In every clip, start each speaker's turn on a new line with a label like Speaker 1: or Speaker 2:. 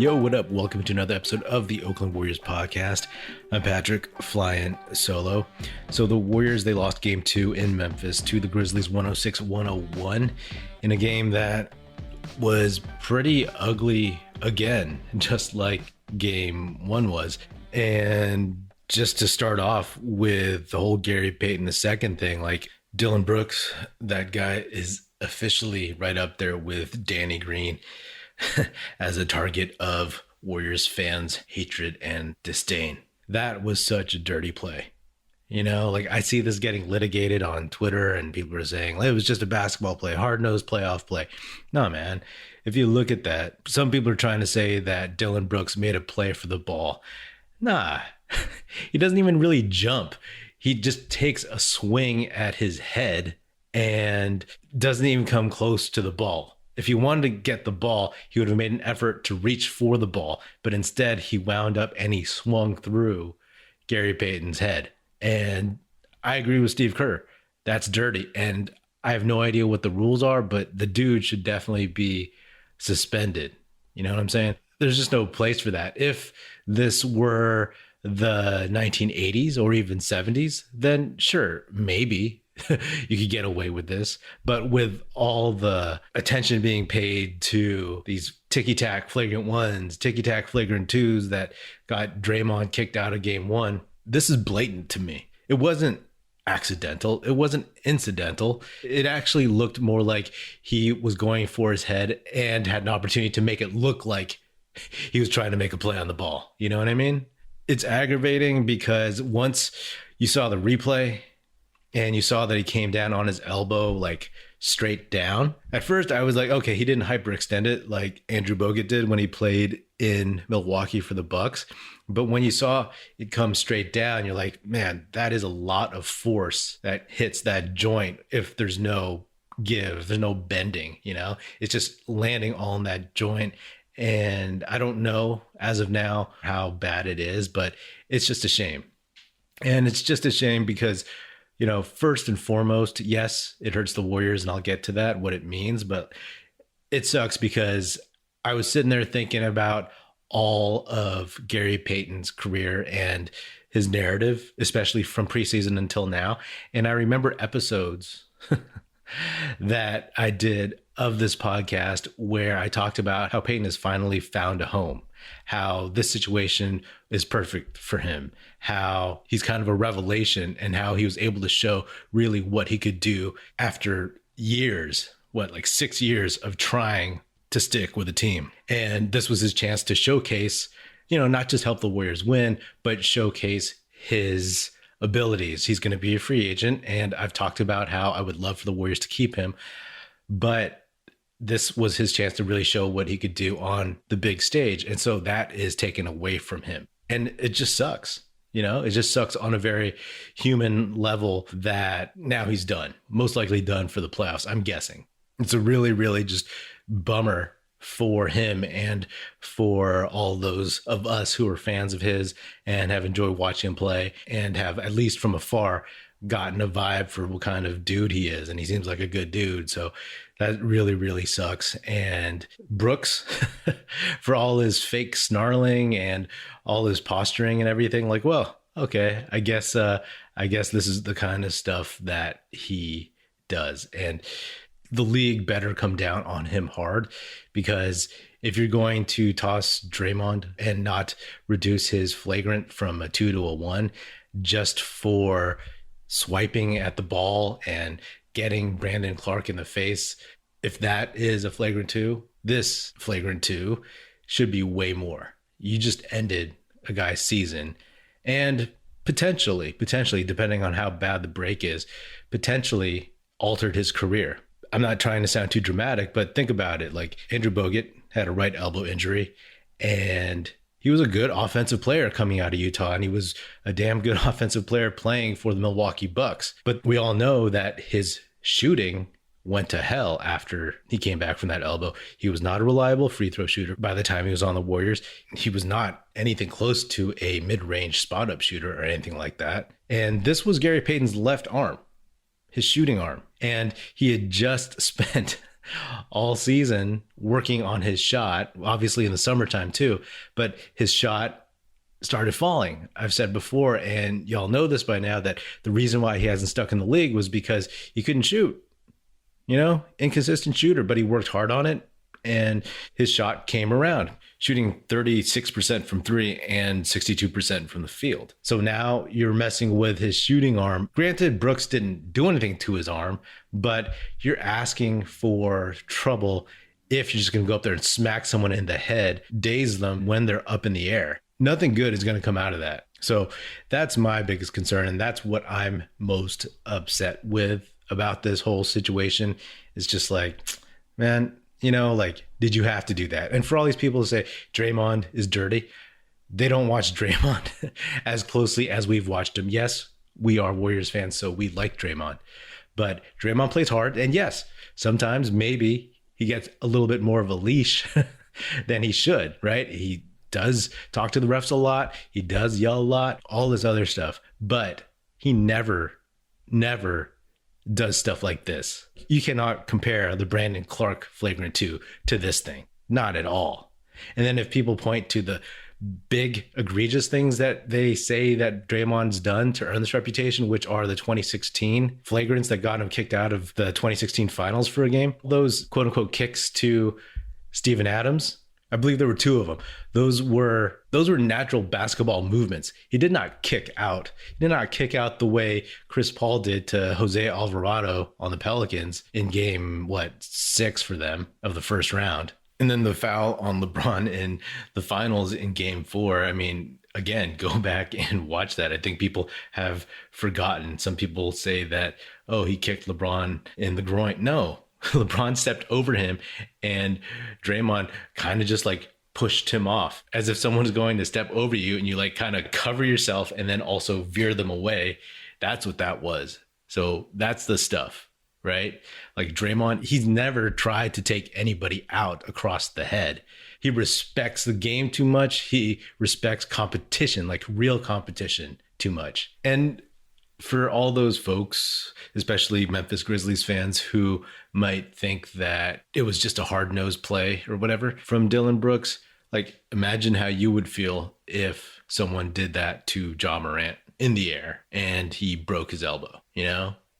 Speaker 1: Yo, what up? Welcome to another episode of the Oakland Warriors podcast. I'm Patrick, flying solo. So the Warriors, they lost game 2 in Memphis to the Grizzlies 106-101 in a game that was pretty ugly again, just like game 1 was. And just to start off with the whole Gary Payton II thing, like Dillon Brooks, that guy is officially right up there with Danny Green as a target of Warriors fans' hatred and disdain. That was such a dirty play. You know, like I see this getting litigated on Twitter and people are saying it was just a basketball play, hard-nosed playoff play. No, man. If you look at that, some people are trying to say that Dillon Brooks made a play for the ball. Nah, he doesn't even really jump. He just takes a swing at his head and doesn't even come close to the ball. If he wanted to get the ball, he would have made an effort to reach for the ball, but instead he wound up and he swung through Gary Payton's head. And I agree with Steve Kerr. That's dirty. And I have no idea what the rules are, but the dude should definitely be suspended. You know what I'm saying? There's just no place for that. If this were the 1980s or even 70s, then sure, maybe you could get away with this. But with all the attention being paid to these ticky-tack flagrant ones, ticky-tack flagrant twos that got Draymond kicked out of game 1, this is blatant to me. It wasn't accidental. It wasn't incidental. It actually looked more like he was going for his head and had an opportunity to make it look like he was trying to make a play on the ball. You know what I mean? It's aggravating because once you saw the replay and you saw that he came down on his elbow, like straight down. At first, I was like, okay, he didn't hyperextend it like Andrew Wiggins did when he played in Milwaukee for the Bucks. But when you saw it come straight down, you're like, man, that is a lot of force that hits that joint if there's no give, there's no bending, you know? It's just landing on that joint. And I don't know as of now how bad it is, but it's just a shame. And it's just a shame because, you know, first and foremost, yes, it hurts the Warriors, and I'll get to that, what it means, but it sucks because I was sitting there thinking about all of Gary Payton's career and his narrative, especially from preseason until now. And I remember episodes that I did of this podcast where I talked about how Payton has finally found a home, how this situation is perfect for him, how he's kind of a revelation, and how he was able to show really what he could do after years, like 6 years of trying to stick with a team. And this was his chance to showcase, you know, not just help the Warriors win, but showcase his abilities. He's going to be a free agent, and I've talked about how I would love for the Warriors to keep him, but this was his chance to really show what he could do on the big stage. And so that is taken away from him. And it just sucks. You know, it just sucks on a very human level that now he's done, most likely done for the playoffs, I'm guessing. It's a really, really just bummer for him and for all those of us who are fans of his and have enjoyed watching him play and have, at least from afar, gotten a vibe for what kind of dude he is. And he seems like a good dude. So that really, really sucks. And Brooks, for all his fake snarling and all his posturing and everything, like, well, okay, I guess this is the kind of stuff that he does. And the league better come down on him hard, because if you're going to toss Draymond and not reduce his flagrant from a 2 to a 1 just for swiping at the ball and getting Brandon Clark in the face, if that is a flagrant 2, this flagrant 2 should be way more. You just ended a guy's season and potentially, depending on how bad the break is, potentially altered his career. I'm not trying to sound too dramatic, but think about it. Like Andrew Wiggins had a right elbow injury, and he was a good offensive player coming out of Utah, and he was a damn good offensive player playing for the Milwaukee Bucks. But we all know that his shooting went to hell after he came back from that elbow. He was not a reliable free throw shooter by the time he was on the Warriors. He was not anything close to a mid-range spot-up shooter or anything like that. And this was Gary Payton's left arm, his shooting arm. And he had just spent all season working on his shot, obviously in the summertime too, but his shot started falling. I've said before, and y'all know this by now, that the reason why he hasn't stuck in the league was because he couldn't shoot. Inconsistent shooter, but he worked hard on it, and his shot came around, shooting 36% from three and 62% from the field. So now you're messing with his shooting arm. Granted, Brooks didn't do anything to his arm, but you're asking for trouble if you're just going to go up there and smack someone in the head, daze them when they're up in the air. Nothing good is going to come out of that. So that's my biggest concern, and that's what I'm most upset with about this whole situation. It's just like, man, did you have to do that? And for all these people to say Draymond is dirty, they don't watch Draymond as closely as we've watched him. Yes, we are Warriors fans, so we like Draymond. But Draymond plays hard, and yes, sometimes maybe he gets a little bit more of a leash than he should, right? He does talk to the refs a lot. He does yell a lot, all this other stuff. But he never does stuff like this. You cannot compare the Brandon Clark flagrant 2 to this thing. Not at all. And then if people point to the big egregious things that they say that Draymond's done to earn this reputation, which are the 2016 flagrants that got him kicked out of the 2016 finals for a game, those quote unquote kicks to Steven Adams, I believe there were 2 of them. Those were natural basketball movements. He did not kick out. He did not kick out the way Chris Paul did to Jose Alvarado on the Pelicans in game, 6 for them of the first round. And then the foul on LeBron in the finals in game 4. I mean, again, go back and watch that. I think people have forgotten. Some people say that, oh, he kicked LeBron in the groin. No. LeBron stepped over him and Draymond kind of just pushed him off as if someone's going to step over you and you kind of cover yourself and then also veer them away. That's what that was. So that's the stuff, right? Draymond, he's never tried to take anybody out across the head. He respects the game too much. He respects competition, real competition, too much. And for all those folks, especially Memphis Grizzlies fans who might think that it was just a hard-nosed play or whatever from Dillon Brooks, imagine how you would feel if someone did that to Ja Morant in the air and he broke his elbow,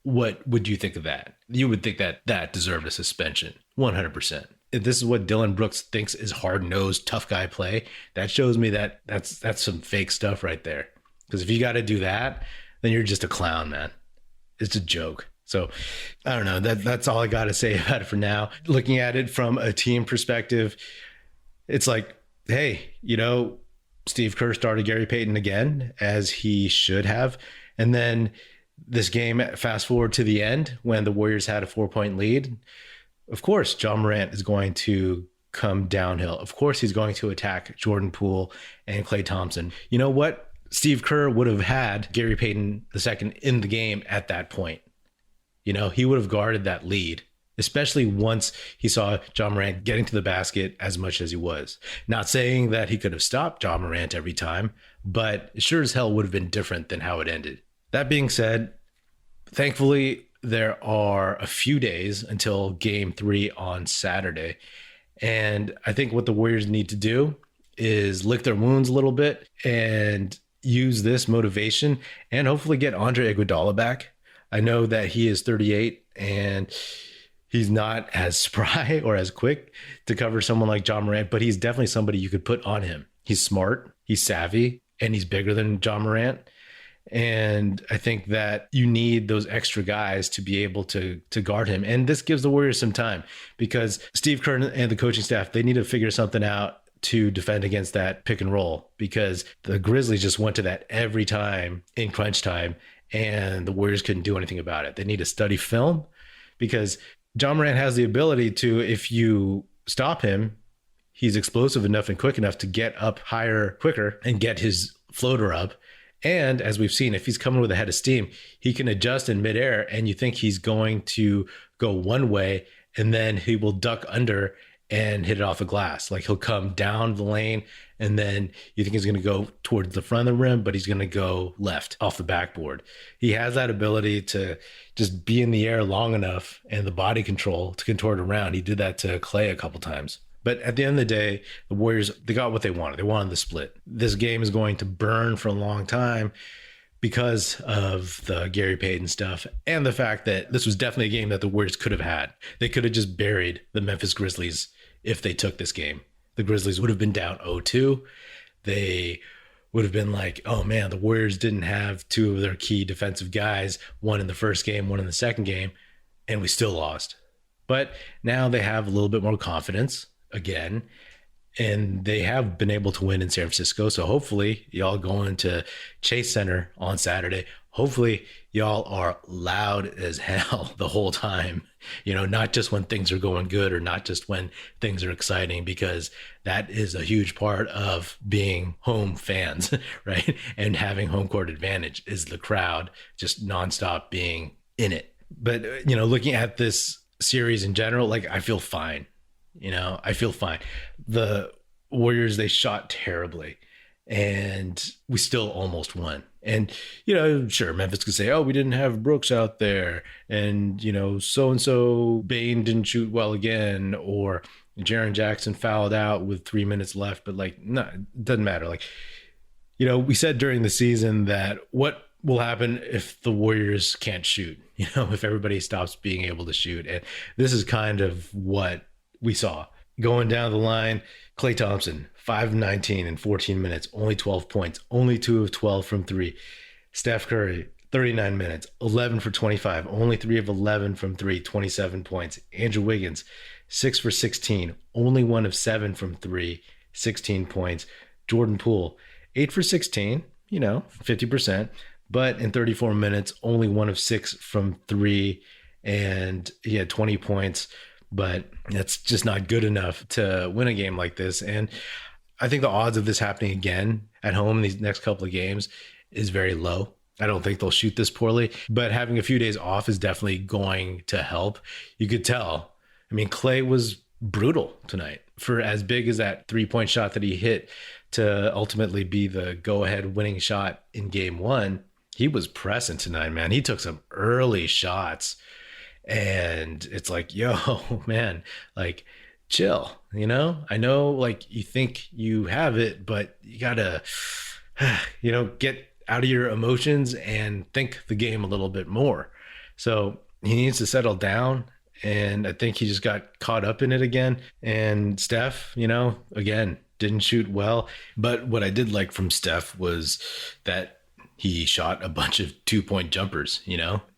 Speaker 1: What would you think of that? You would think that that deserved a suspension, 100%. If this is what Dillon Brooks thinks is hard-nosed, tough guy play, that shows me that that's some fake stuff right there. Because if you got to do that, then you're just a clown, man. It's a joke. So I don't know. That's all I got to say about it for now. Looking at it from a team perspective, it's hey, Steve Kerr started Gary Payton again, as he should have. And then this game, fast forward to the end when the Warriors had a 4-point lead. Of course, Ja Morant is going to come downhill. Of course, he's going to attack Jordan Poole and Klay Thompson. You know what? Steve Kerr would have had Gary Payton II in the game at that point. He would have guarded that lead, especially once he saw Ja Morant getting to the basket as much as he was. Not saying that he could have stopped Ja Morant every time, but it sure as hell would have been different than how it ended. That being said, thankfully, there are a few days until game 3 on Saturday. And I think what the Warriors need to do is lick their wounds a little bit and use this motivation and hopefully get Andre Iguodala back. I know that he is 38 and he's not as spry or as quick to cover someone like Ja Morant, but he's definitely somebody you could put on him. He's smart, he's savvy, and he's bigger than Ja Morant. And I think that you need those extra guys to be able to guard him. And this gives the Warriors some time because Steve Kerr and the coaching staff, they need to figure something out to defend against that pick and roll, because the Grizzlies just went to that every time in crunch time and the Warriors couldn't do anything about it. They need to study film because Ja Morant has the ability to, if you stop him, he's explosive enough and quick enough to get up higher quicker and get his floater up. And as we've seen, if he's coming with a head of steam, he can adjust in midair and you think he's going to go one way and then he will duck under and hit it off the glass. Like he'll come down the lane and then you think he's going to go towards the front of the rim, but he's going to go left off the backboard. He has that ability to just be in the air long enough and the body control to contort around. He did that to Clay a couple times. But at the end of the day, the Warriors, they got what they wanted. They wanted the split. This game is going to burn for a long time because of the Gary Payton stuff and the fact that this was definitely a game that the Warriors could have had. They could have just buried the Memphis Grizzlies if they took this game. The Grizzlies would have been down 0-2. They would have been like, oh man, the Warriors didn't have two of their key defensive guys, one in the first game, one in the second game, and we still lost. But now they have a little bit more confidence again, and they have been able to win in San Francisco. So hopefully y'all going to Chase Center on Saturday. Hopefully y'all are loud as hell the whole time, not just when things are going good or not just when things are exciting, because that is a huge part of being home fans, right? And having home court advantage is the crowd just nonstop being in it. But, looking at this series in general, like I feel fine. I feel fine. The Warriors, they shot terribly and we still almost won. And, sure, Memphis could say, oh, we didn't have Brooks out there. And, so-and-so Bane didn't shoot well again, or Jaren Jackson fouled out with 3 minutes left. But no, it doesn't matter. We said during the season that what will happen if the Warriors can't shoot, if everybody stops being able to shoot. And this is kind of what we saw. Going down the line, Klay Thompson, 5-19 in 14 minutes, only 12 points, only 2 of 12 from 3. Steph Curry, 39 minutes, 11 for 25, only 3 of 11 from 3, 27 points. Andrew Wiggins, 6 for 16, only 1 of 7 from 3, 16 points. Jordan Poole, 8 for 16, 50%, but in 34 minutes, only 1 of 6 from 3, and he had 20 points. But that's just not good enough to win a game like this. And I think the odds of this happening again at home in these next couple of games is very low. I don't think they'll shoot this poorly, but having a few days off is definitely going to help. You could tell. Klay was brutal tonight for as big as that 3-point shot that he hit to ultimately be the go-ahead winning shot in game 1. He was pressing tonight, man. He took some early shots. And it's like, yo, man, chill, I know you think you have it, but you gotta, get out of your emotions and think the game a little bit more. So he needs to settle down. And I think he just got caught up in it again. And Steph, again, didn't shoot well. But what I did like from Steph was that he shot a bunch of 2-point jumpers.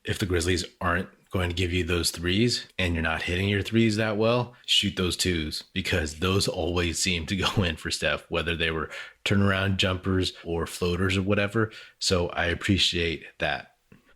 Speaker 1: If the Grizzlies aren't going to give you those threes and you're not hitting your threes that well, shoot those twos, because those always seem to go in for Steph, whether they were turnaround jumpers or floaters or whatever. So I appreciate that.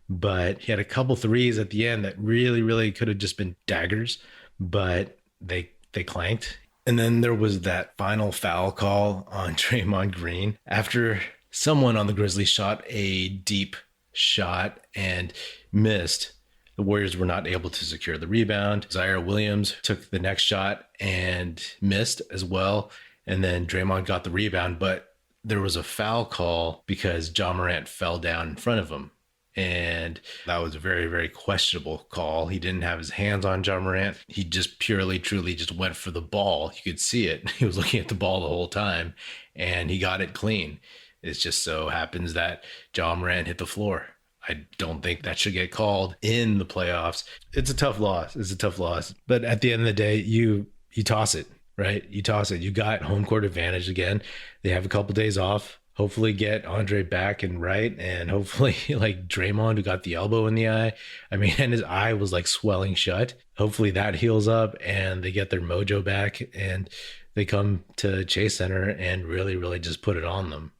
Speaker 1: But he had a couple threes at the end that really, really could have just been daggers, but they clanked. And then there was that final foul call on Draymond Green after someone on the Grizzlies shot a deep shot and missed. The Warriors were not able to secure the rebound. Zaire Williams took the next shot and missed as well. And then Draymond got the rebound, but there was a foul call because Ja Morant fell down in front of him. And that was a very, very questionable call. He didn't have his hands on Ja Morant. He just purely, truly just went for the ball. You could see it. He was looking at the ball the whole time and he got it clean. It just so happens that Ja Morant hit the floor. I don't think that should get called in the playoffs. It's a tough loss. But at the end of the day, you toss it, right? You toss it. You got home court advantage again. They have a couple days off. Hopefully get Andre back and right. And hopefully Draymond, who got the elbow in the eye. And his eye was swelling shut. Hopefully that heals up and they get their mojo back and they come to Chase Center and really, really just put it on them.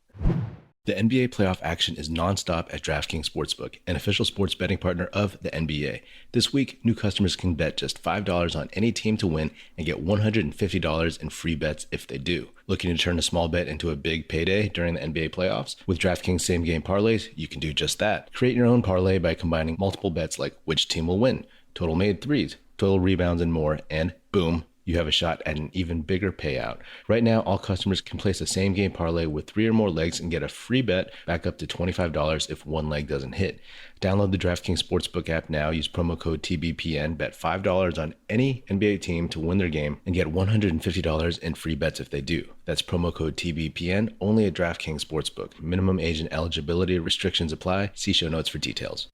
Speaker 1: The NBA playoff action is nonstop at DraftKings Sportsbook, an official sports betting partner of the NBA. This week, new customers can bet just $5 on any team to win and get $150 in free bets if they do. Looking to turn a small bet into a big payday during the NBA playoffs? With DraftKings same-game parlays, you can do just that. Create your own parlay by combining multiple bets like which team will win, total made threes, total rebounds, and more, and boom, you have a shot at an even bigger payout. Right now, all customers can place a same-game parlay with 3 or more legs and get a free bet back up to $25 if one leg doesn't hit. Download the DraftKings Sportsbook app now. Use promo code TBPN. Bet $5 on any NBA team to win their game and get $150 in free bets if they do. That's promo code TBPN only at DraftKings Sportsbook. Minimum age and eligibility restrictions apply. See show notes for details.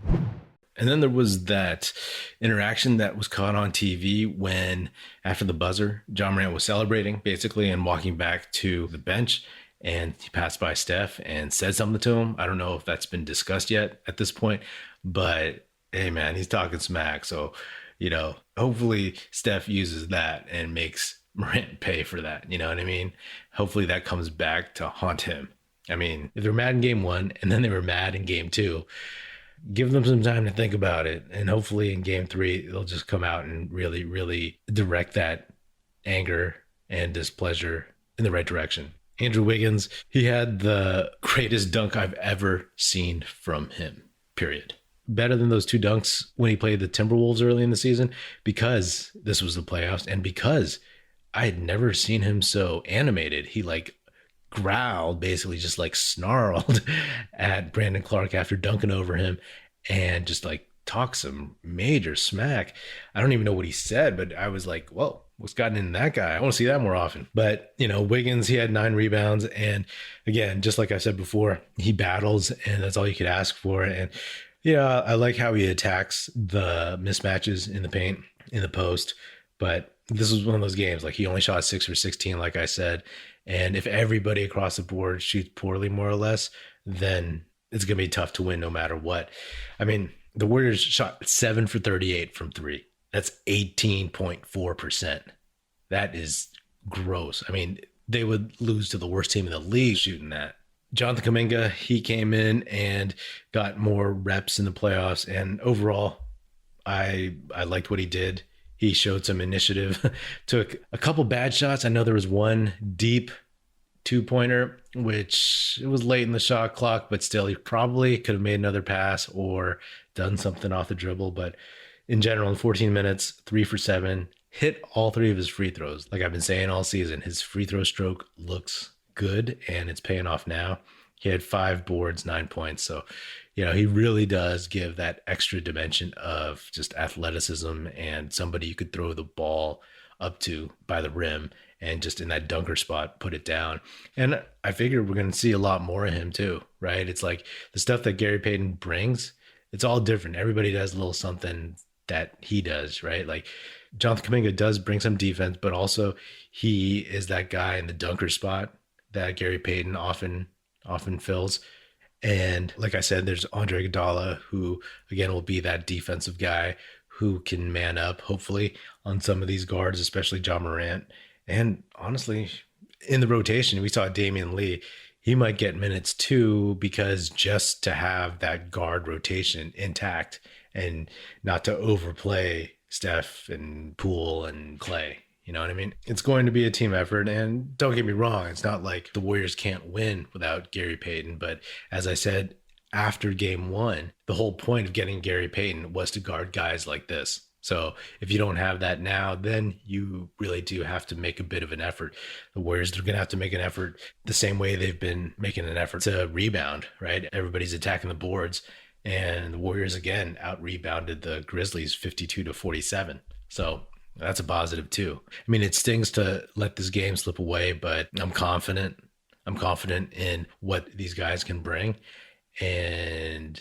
Speaker 1: And then there was that interaction that was caught on TV when, after the buzzer, Ja Morant was celebrating basically and walking back to the bench, and he passed by Steph and said something to him. I don't know if that's been discussed yet at this point, but hey, man, he's talking smack. So, hopefully Steph uses that and makes Morant pay for that. You know what I mean? Hopefully that comes back to haunt him. I mean, if they're mad in game 1 and then they were mad in game 2, give them some time to think about it. And hopefully in game 3, they'll just come out and really, really direct that anger and displeasure in the right direction. Andrew Wiggins, he had the greatest dunk I've ever seen from him, period. Better than those 2 dunks when he played the Timberwolves early in the season, because this was the playoffs and because I had never seen him so animated. He growled, basically just snarled at Brandon Clark after dunking over him and just talked some major smack. I don't even know what he said, but I was like, whoa, what's gotten into that guy? I want to see that more often. But, Wiggins, he had 9 rebounds. And again, just like I said before, he battles and that's all you could ask for. And, I like how he attacks the mismatches in the paint, in the post. But this was one of those games, he only shot 6 for 16, like I said. And if everybody across the board shoots poorly, more or less, then it's going to be tough to win no matter what. I mean, the Warriors shot 7 for 38 from 3. That's 18.4%. That is gross. I mean, they would lose to the worst team in the league shooting that. Jonathan Kuminga, he came in and got more reps in the playoffs. And overall, I liked what he did. He showed some initiative, took a couple bad shots. I know there was one deep 2-pointer, which it was late in the shot clock, but still he probably could have made another pass or done something off the dribble. But in general, in 14 minutes, 3 for 7, hit all 3 of his free throws. Like I've been saying all season, his free throw stroke looks good and it's paying off now. He had 5 boards, 9 points. So, he really does give that extra dimension of just athleticism and somebody you could throw the ball up to by the rim and just in that dunker spot, put it down. And I figure we're going to see a lot more of him too, right? It's like the stuff that Gary Payton brings, it's all different. Everybody does a little something that he does, right? Like Jonathan Kuminga does bring some defense, but also he is that guy in the dunker spot that Gary Payton often fills. And like I said, there's Andre Iguodala, who again will be that defensive guy who can man up, hopefully, on some of these guards, especially Ja Morant. And honestly, in the rotation, we saw Damian Lee. He might get minutes too, because just to have that guard rotation intact and not to overplay Steph and Poole and Clay. You know what I mean? It's going to be a team effort. And don't get me wrong, it's not like the Warriors can't win without Gary Payton. But as I said, after game 1, the whole point of getting Gary Payton was to guard guys like this. So if you don't have that now, then you really do have to make a bit of an effort. The Warriors are going to have to make an effort the same way they've been making an effort to rebound, right? Everybody's attacking the boards. And the Warriors, again, out-rebounded the Grizzlies 52-47. So that's a positive too. I mean, it stings to let this game slip away, but I'm confident. I'm confident in what these guys can bring. And,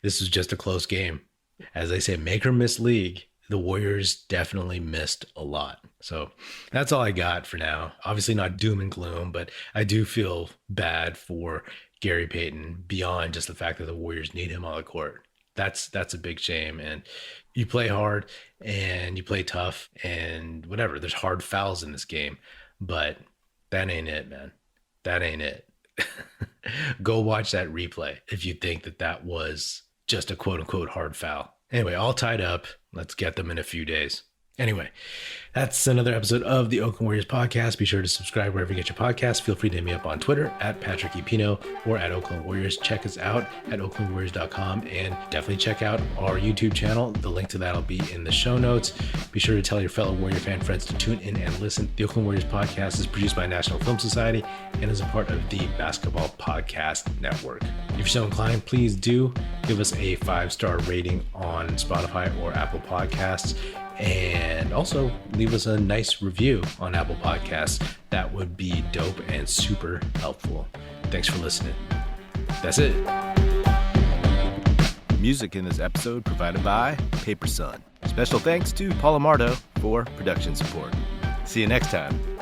Speaker 1: this was just a close game. As they say, make or miss league. The Warriors definitely missed a lot. So that's all I got for now. Obviously not doom and gloom, but I do feel bad for Gary Payton beyond just the fact that the Warriors need him on the court. That's a big shame. And you play hard and you play tough and whatever. There's hard fouls in this game, but that ain't it, man. That ain't it. Go watch that replay if you think that was just a quote unquote hard foul. Anyway, all tied up. Let's get them in a few days. Anyway, that's another episode of the Oakland Warriors podcast. Be sure to subscribe wherever you get your podcasts. Feel free to hit me up on Twitter at Patrick Epino or at Oakland Warriors. Check us out at oaklandwarriors.com and definitely check out our YouTube channel. The link to that will be in the show notes. Be sure to tell your fellow Warrior fan friends to tune in and listen. The Oakland Warriors podcast is produced by National Film Society and is a part of the Basketball Podcast Network. If you're so inclined, please do give us a 5-star rating on Spotify or Apple Podcasts. And also leave us a nice review on Apple Podcasts. That would be dope and super helpful. Thanks for listening. That's it.
Speaker 2: Music in this episode provided by Paper Sun. Special thanks to Paul Amardo for production support. See you next time.